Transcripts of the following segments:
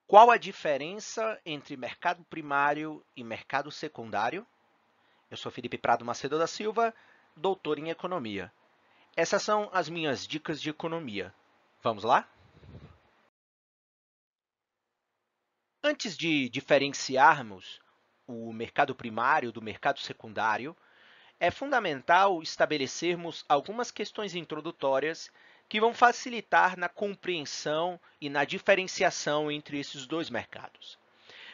Qual a diferença entre mercado primário e mercado secundário? Eu sou Felipe Prado Macedo da Silva, doutor em economia. Essas são as minhas dicas de economia. Vamos lá? Antes de diferenciarmos o mercado primário do mercado secundário, é fundamental estabelecermos algumas questões introdutórias que vão facilitar na compreensão e na diferenciação entre esses dois mercados.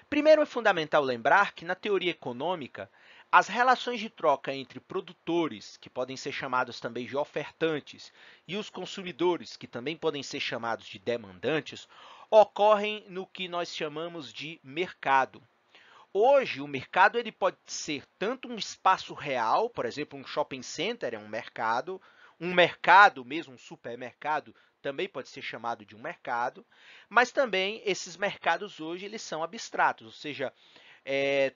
Primeiro, é fundamental lembrar que, na teoria econômica, as relações de troca entre produtores, que podem ser chamados também de ofertantes, e os consumidores, que também podem ser chamados de demandantes, ocorrem no que nós chamamos de mercado. Hoje, o mercado ele pode ser tanto um espaço real, por exemplo, um shopping center é um mercado mesmo, um supermercado, também pode ser chamado de um mercado, mas também esses mercados hoje eles são abstratos, ou seja,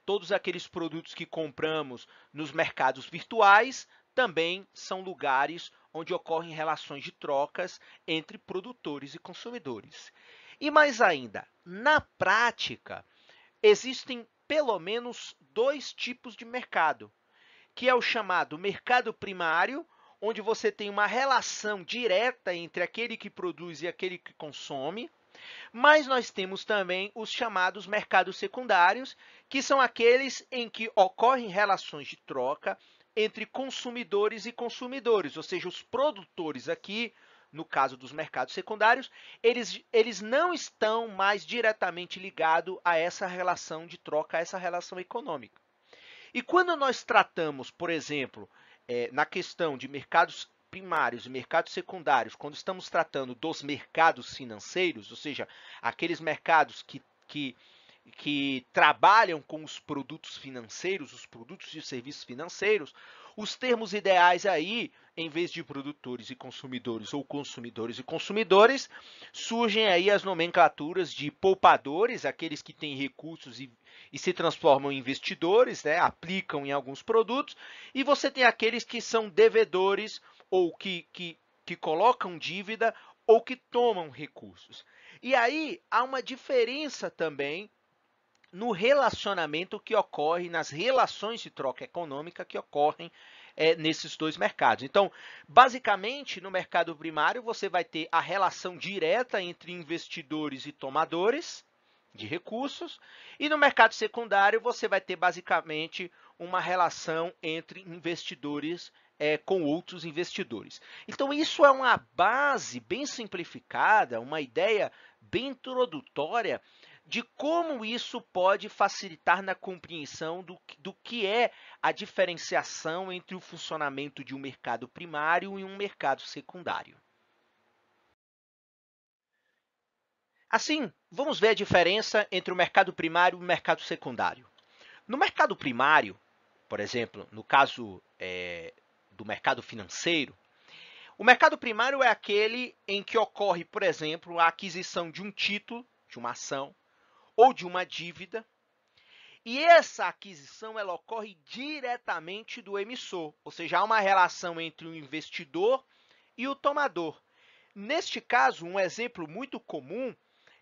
todos aqueles produtos que compramos nos mercados virtuais também são lugares onde ocorrem relações de trocas entre produtores e consumidores. E mais ainda, na prática, existem pelo menos dois tipos de mercado, que é o chamado mercado primário, onde você tem uma relação direta entre aquele que produz e aquele que consome, mas nós temos também os chamados mercados secundários, que são aqueles em que ocorrem relações de troca entre consumidores e consumidores, ou seja, os produtores aqui, no caso dos mercados secundários, eles não estão mais diretamente ligados a essa relação de troca, a essa relação econômica. E quando nós tratamos, por exemplo, na questão de mercados primários e mercados secundários, quando estamos tratando dos mercados financeiros, ou seja, aqueles mercados que trabalham com os produtos financeiros, os produtos e serviços financeiros, os termos ideais aí, em vez de produtores e consumidores ou consumidores e consumidores, surgem aí as nomenclaturas de poupadores, aqueles que têm recursos e se transformam em investidores, né, aplicam em alguns produtos, e você tem aqueles que são devedores ou que colocam dívida ou que tomam recursos. E aí há uma diferença também no relacionamento que ocorre, nas relações de troca econômica que ocorrem nesses dois mercados. Então, basicamente, no mercado primário, você vai ter a relação direta entre investidores e tomadores de recursos, e no mercado secundário, você vai ter basicamente uma relação entre investidores com outros investidores. Então, isso é uma base bem simplificada, uma ideia bem introdutória de como isso pode facilitar na compreensão do que é a diferenciação entre o funcionamento de um mercado primário e um mercado secundário. Assim, vamos ver a diferença entre o mercado primário e o mercado secundário. No mercado primário, por exemplo, no caso do mercado financeiro, o mercado primário é aquele em que ocorre, por exemplo, a aquisição de um título, de uma ação, ou de uma dívida, e essa aquisição ela ocorre diretamente do emissor, ou seja, há uma relação entre o investidor e o tomador. Neste caso, um exemplo muito comum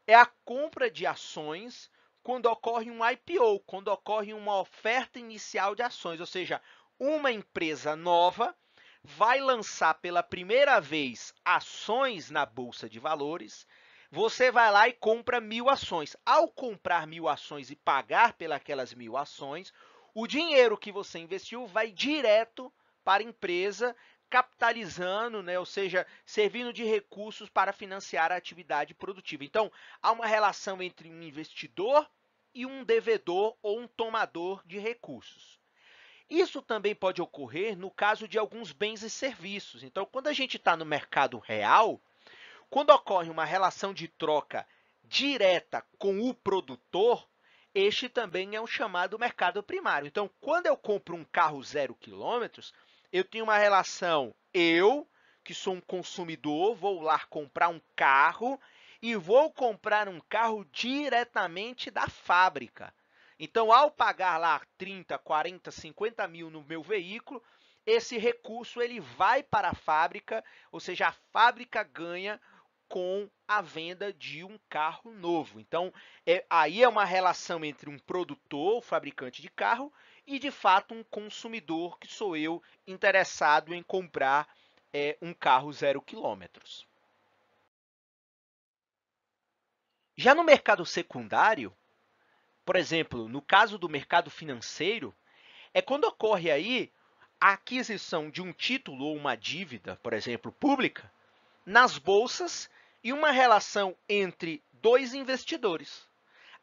é a compra de ações quando ocorre um IPO, quando ocorre uma oferta inicial de ações, ou seja, uma empresa nova vai lançar pela primeira vez ações na Bolsa de Valores, você vai lá e compra 1.000 ações. Ao comprar 1.000 ações e pagar pelas 1.000 ações, o dinheiro que você investiu vai direto para a empresa, capitalizando, né, ou seja, servindo de recursos para financiar a atividade produtiva. Então, há uma relação entre um investidor e um devedor ou um tomador de recursos. Isso também pode ocorrer no caso de alguns bens e serviços. Então, quando a gente está no mercado real, quando ocorre uma relação de troca direta com o produtor, este também é o chamado mercado primário. Então, quando eu compro um carro 0 quilômetros, eu tenho uma relação, que sou um consumidor, vou lá comprar um carro e vou comprar um carro diretamente da fábrica. Então, ao pagar lá 30, 40, 50 mil no meu veículo, esse recurso ele vai para a fábrica, ou seja, a fábrica ganha com a venda de um carro novo. Então, aí é uma relação entre um produtor, o fabricante de carro, e, de fato, um consumidor, que sou eu, interessado em comprar um carro 0 quilômetros. Já no mercado secundário, por exemplo, no caso do mercado financeiro, é quando ocorre aí a aquisição de um título ou uma dívida, por exemplo, pública, nas bolsas e uma relação entre dois investidores.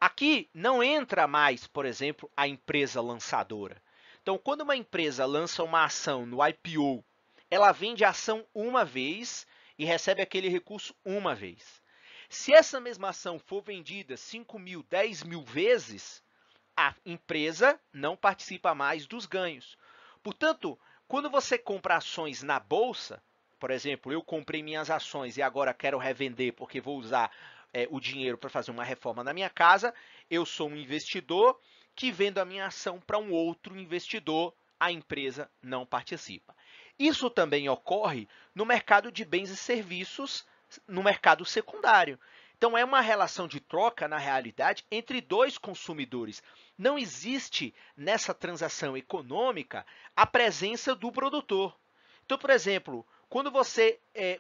Aqui não entra mais, por exemplo, a empresa lançadora. Então, quando uma empresa lança uma ação no IPO, ela vende a ação uma vez e recebe aquele recurso uma vez. Se essa mesma ação for vendida 5.000, 10.000 vezes, a empresa não participa mais dos ganhos. Portanto, quando você compra ações na bolsa, por exemplo, eu comprei minhas ações e agora quero revender porque vou usar o dinheiro para fazer uma reforma na minha casa, eu sou um investidor que vendo a minha ação para um outro investidor, a empresa não participa. Isso também ocorre no mercado de bens e serviços, no mercado secundário. Então, é uma relação de troca, na realidade, entre dois consumidores. Não existe nessa transação econômica a presença do produtor. Então, por exemplo, quando você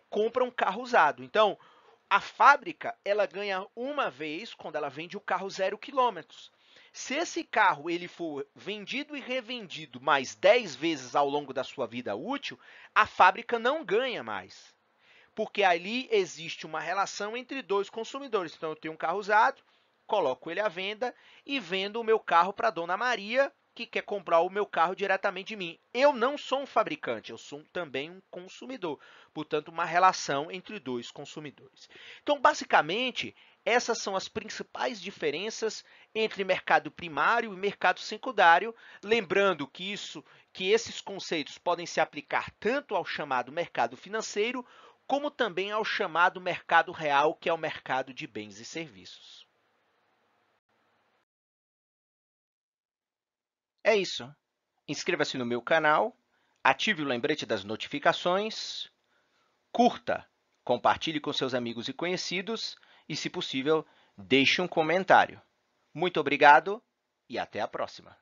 compra um carro usado, então a fábrica ela ganha uma vez quando ela vende o carro 0 quilômetros. Se esse carro ele for vendido e revendido mais 10 vezes ao longo da sua vida útil, a fábrica não ganha mais. Porque ali existe uma relação entre dois consumidores. Então, eu tenho um carro usado, coloco ele à venda e vendo o meu carro para a dona Maria, que quer comprar o meu carro diretamente de mim. Eu não sou um fabricante, eu sou também um consumidor. Portanto, uma relação entre dois consumidores. Então, basicamente, essas são as principais diferenças entre mercado primário e mercado secundário, lembrando que esses conceitos podem se aplicar tanto ao chamado mercado financeiro, como também ao chamado mercado real, que é o mercado de bens e serviços. É isso. Inscreva-se no meu canal, ative o lembrete das notificações, curta, compartilhe com seus amigos e conhecidos e, se possível, deixe um comentário. Muito obrigado e até a próxima!